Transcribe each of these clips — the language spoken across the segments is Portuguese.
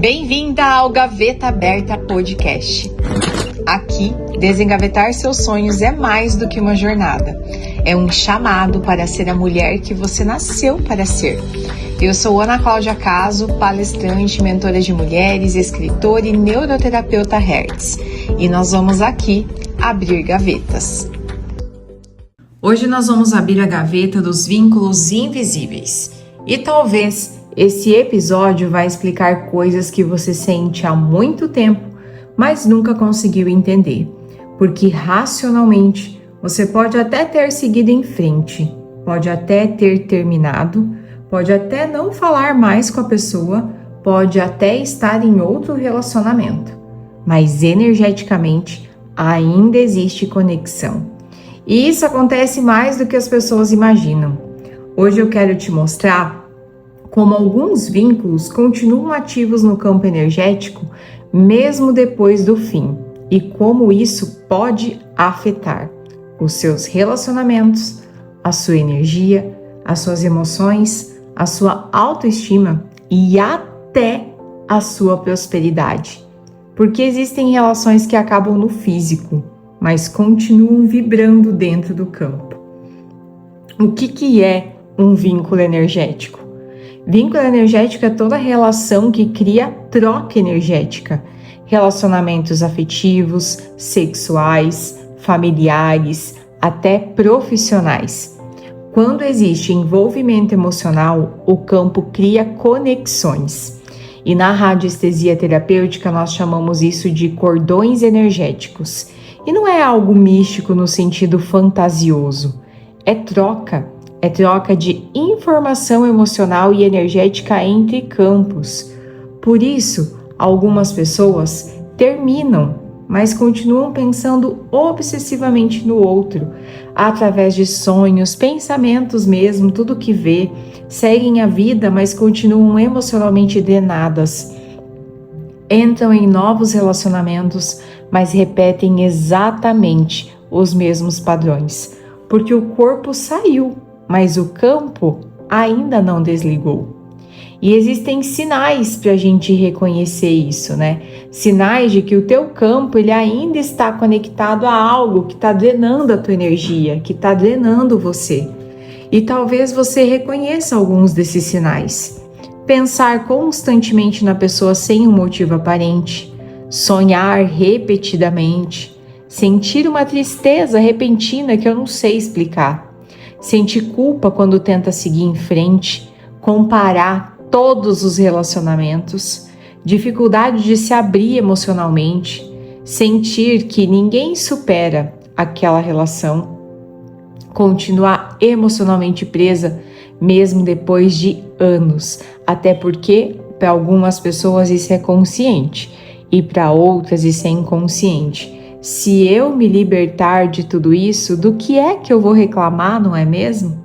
Bem-vinda ao Gaveta Aberta Podcast. Aqui, desengavetar seus sonhos é mais do que uma jornada. É um chamado para ser a mulher que você nasceu para ser. Eu sou Ana Cláudia Caso, palestrante, mentora de mulheres, escritora e neuroterapeuta Hertz. E nós vamos aqui abrir gavetas. Hoje nós vamos abrir a gaveta dos vínculos invisíveis. E talvez esse episódio vai explicar coisas que você sente há muito tempo, mas nunca conseguiu entender. Porque racionalmente você pode até ter seguido em frente, pode até ter terminado, pode até não falar mais com a pessoa, pode até estar em outro relacionamento, mas energeticamente ainda existe conexão. E isso acontece mais do que as pessoas imaginam. Hoje eu quero te mostrar como alguns vínculos continuam ativos no campo energético mesmo depois do fim e como isso pode afetar os seus relacionamentos, a sua energia, as suas emoções, a sua autoestima e até a sua prosperidade. Porque existem relações que acabam no físico, mas continuam vibrando dentro do campo. O que é um vínculo energético? Vínculo energético é toda relação que cria troca energética, relacionamentos afetivos, sexuais, familiares, até profissionais. Quando existe envolvimento emocional, o campo cria conexões. E na radiestesia terapêutica nós chamamos isso de cordões energéticos. E não é algo místico no sentido fantasioso, é troca de informação emocional e energética entre campos. Por isso, algumas pessoas terminam, mas continuam pensando obsessivamente no outro, através de sonhos, pensamentos mesmo, tudo que vê, seguem a vida, mas continuam emocionalmente drenadas. Entram em novos relacionamentos, mas repetem exatamente os mesmos padrões, porque o corpo saiu, mas o campo ainda não desligou. E existem sinais para a gente reconhecer isso, né? Sinais de que o teu campo ele ainda está conectado a algo que está drenando a tua energia, que está drenando você. E talvez você reconheça alguns desses sinais. Pensar constantemente na pessoa sem um motivo aparente, sonhar repetidamente, sentir uma tristeza repentina que eu não sei explicar, sentir culpa quando tenta seguir em frente, comparar todos os relacionamentos, dificuldade de se abrir emocionalmente, sentir que ninguém supera aquela relação, continuar emocionalmente presa mesmo depois de anos, até porque para algumas pessoas isso é consciente e para outras isso é inconsciente. Se eu me libertar de tudo isso, do que é que eu vou reclamar, não é mesmo?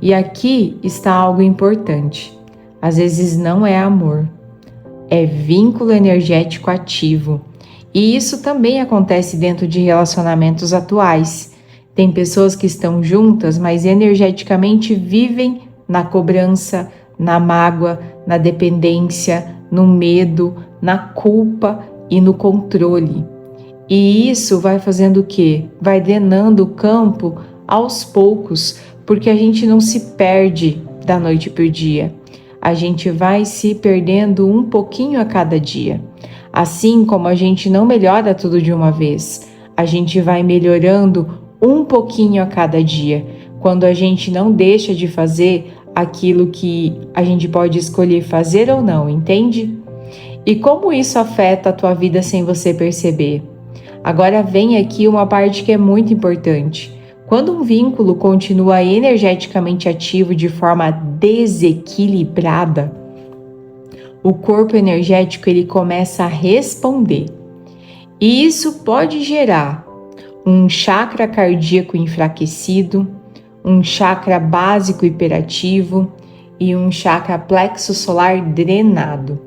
E aqui está algo importante. Às vezes não é amor, é vínculo energético ativo. E isso também acontece dentro de relacionamentos atuais. Tem pessoas que estão juntas, mas energeticamente vivem na cobrança, na mágoa, na dependência, no medo, na culpa e no controle. E isso vai fazendo o quê? Vai drenando o campo aos poucos, porque a gente não se perde da noite para o dia. A gente vai se perdendo um pouquinho a cada dia. Assim como a gente não melhora tudo de uma vez, a gente vai melhorando um pouquinho a cada dia, quando a gente não deixa de fazer aquilo que a gente pode escolher fazer ou não, entende? E como isso afeta a tua vida sem você perceber? Agora vem aqui uma parte que é muito importante. Quando um vínculo continua energeticamente ativo de forma desequilibrada, o corpo energético ele começa a responder. E isso pode gerar um chakra cardíaco enfraquecido, um chakra básico hiperativo e um chakra plexo solar drenado.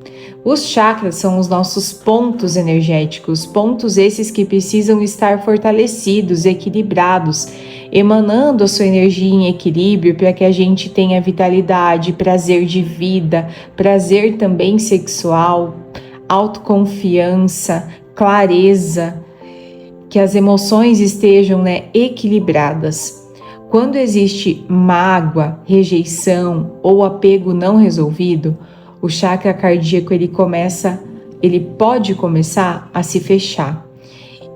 Os chakras são os nossos pontos energéticos, pontos esses que precisam estar fortalecidos, equilibrados, emanando a sua energia em equilíbrio para que a gente tenha vitalidade, prazer de vida, prazer também sexual, autoconfiança, clareza, que as emoções estejam equilibradas. Quando existe mágoa, rejeição ou apego não resolvido, o chakra cardíaco ele pode começar a se fechar.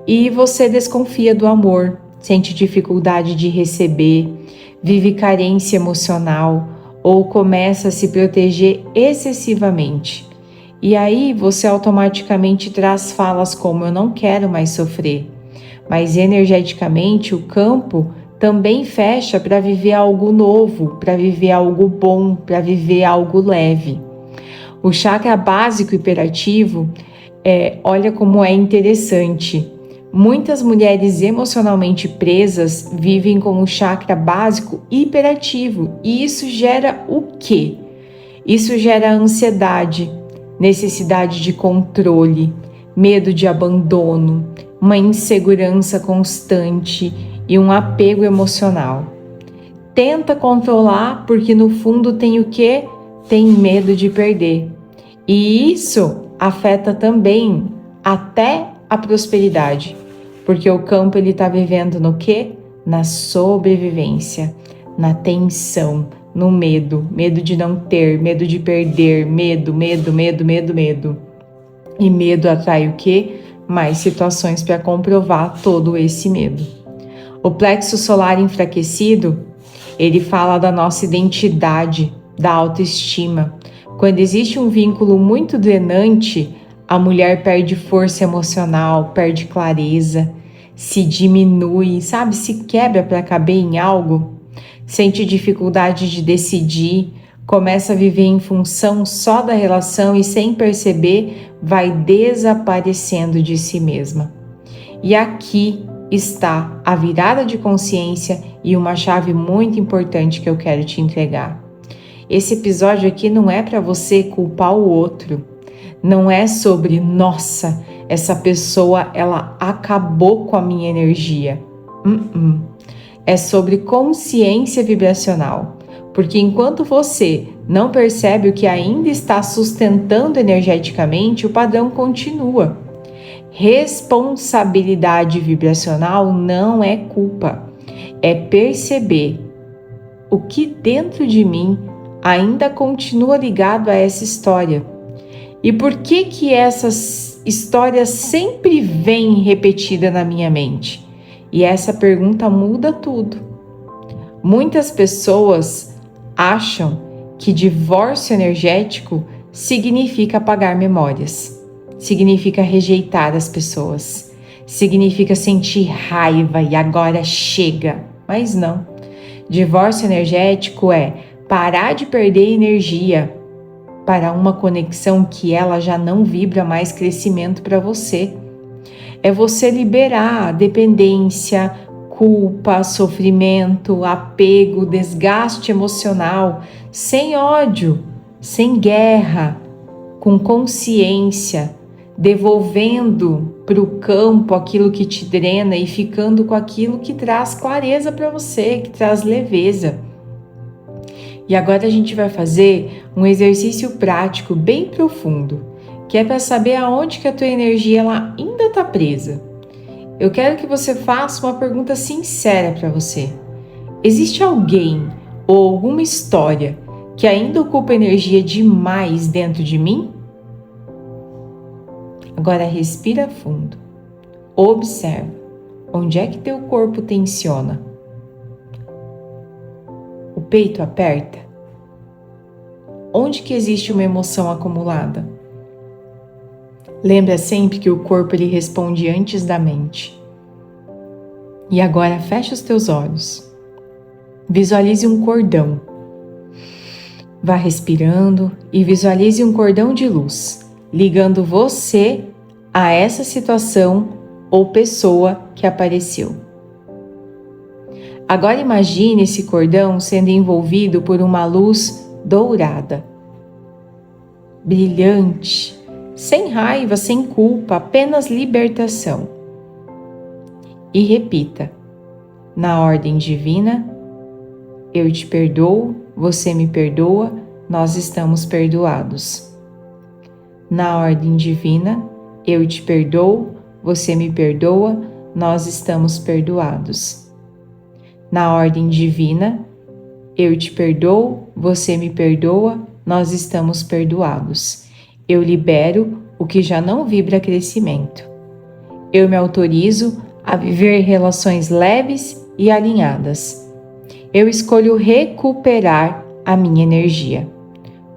E você desconfia do amor, sente dificuldade de receber, vive carência emocional ou começa a se proteger excessivamente. E aí você automaticamente traz falas como eu não quero mais sofrer. Mas energeticamente o campo também fecha para viver algo novo, para viver algo bom, para viver algo leve. O chakra básico hiperativo, olha como é interessante. Muitas mulheres emocionalmente presas vivem com o chakra básico hiperativo. E isso gera o quê? Isso gera ansiedade, necessidade de controle, medo de abandono, uma insegurança constante e um apego emocional. Tenta controlar porque no fundo tem o quê? Tem medo de perder. E isso afeta também até a prosperidade, porque o campo ele está vivendo no quê? Na sobrevivência, na tensão, no medo de não ter, medo de perder, medo. E medo atrai o quê? Mais situações para comprovar todo esse medo. O plexo solar enfraquecido, ele fala da nossa identidade, da autoestima. Quando existe um vínculo muito drenante, a mulher perde força emocional, perde clareza, se diminui, se quebra para caber em algo, sente dificuldade de decidir, começa a viver em função só da relação e sem perceber vai desaparecendo de si mesma. E aqui está a virada de consciência e uma chave muito importante que eu quero te entregar. Esse episódio aqui não é para você culpar o outro, não é sobre, nossa, essa pessoa ela acabou com a minha energia. É sobre consciência vibracional. Porque enquanto você não percebe o que ainda está sustentando energeticamente, o padrão continua. Responsabilidade vibracional não é culpa, é perceber o que dentro de mim ainda continua ligado a essa história. E por que essas histórias sempre vêm repetida na minha mente? E essa pergunta muda tudo. Muitas pessoas acham que divórcio energético significa apagar memórias, significa rejeitar as pessoas, significa sentir raiva e agora chega. Mas não. Divórcio energético é parar de perder energia para uma conexão que ela já não vibra mais crescimento para você. É você liberar a dependência, culpa, sofrimento, apego, desgaste emocional, sem ódio, sem guerra, com consciência, devolvendo para o campo aquilo que te drena e ficando com aquilo que traz clareza para você, que traz leveza. E agora a gente vai fazer um exercício prático bem profundo, que é para saber aonde que a tua energia ela ainda está presa. Eu quero que você faça uma pergunta sincera para você. Existe alguém ou alguma história que ainda ocupa energia demais dentro de mim? Agora respira fundo. Observa. Onde é que teu corpo tensiona? O peito aperta? Onde que existe uma emoção acumulada? Lembra sempre que o corpo ele responde antes da mente. E agora fecha os teus olhos. Visualize um cordão. Vá respirando e visualize um cordão de luz, ligando você a essa situação ou pessoa que apareceu. Agora imagine esse cordão sendo envolvido por uma luz dourada, brilhante, sem raiva, sem culpa, apenas libertação. E repita: na ordem divina, eu te perdoo, você me perdoa, nós estamos perdoados. Na ordem divina, eu te perdoo, você me perdoa, nós estamos perdoados. Na ordem divina, eu te perdoo, você me perdoa, nós estamos perdoados. Eu libero o que já não vibra crescimento. Eu me autorizo a viver relações leves e alinhadas. Eu escolho recuperar a minha energia.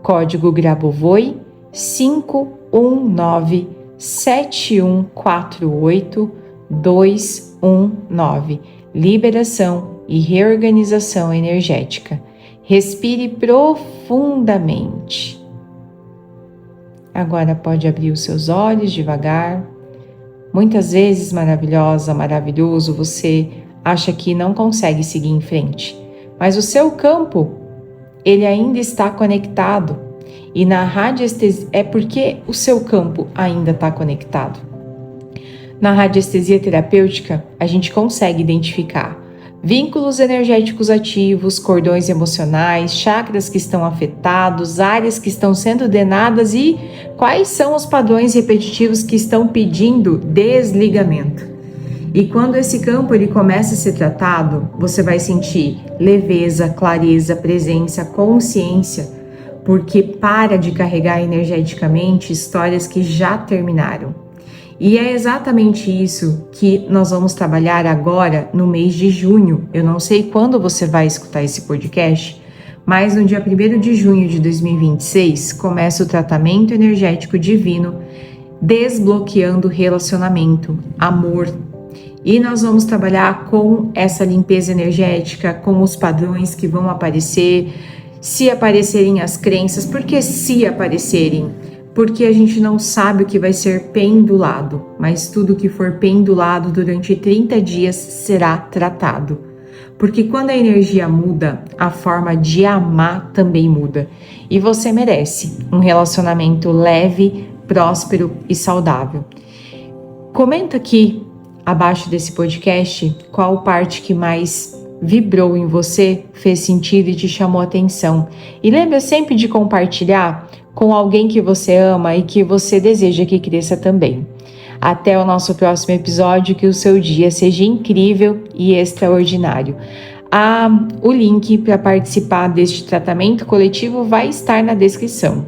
Código Grabovoi 5197148-219. Liberação e reorganização energética. Respire profundamente. Agora pode abrir os seus olhos devagar. Muitas vezes, maravilhosa, maravilhoso, você acha que não consegue seguir em frente. Mas o seu campo, ele ainda está conectado. E na radiestesia, é porque o seu campo ainda está conectado. Na radiestesia terapêutica, a gente consegue identificar vínculos energéticos ativos, cordões emocionais, chakras que estão afetados, áreas que estão sendo drenadas e quais são os padrões repetitivos que estão pedindo desligamento. E quando esse campo ele começa a ser tratado, você vai sentir leveza, clareza, presença, consciência, porque para de carregar energeticamente histórias que já terminaram. E é exatamente isso que nós vamos trabalhar agora no mês de junho. Eu não sei quando você vai escutar esse podcast, mas no dia 1º de junho de 2026 começa o tratamento energético divino, desbloqueando relacionamento, amor. E nós vamos trabalhar com essa limpeza energética, com os padrões que vão aparecer, se aparecerem as crenças, porque se aparecerem, porque a gente não sabe o que vai ser pendulado, mas tudo que for pendulado durante 30 dias será tratado. Porque quando a energia muda, a forma de amar também muda. E você merece um relacionamento leve, próspero e saudável. Comenta aqui abaixo desse podcast qual parte que mais vibrou em você, fez sentido e te chamou a atenção. E lembra sempre de compartilhar com alguém que você ama e que você deseja que cresça também. Até o nosso próximo episódio, que o seu dia seja incrível e extraordinário. O link para participar deste tratamento coletivo vai estar na descrição.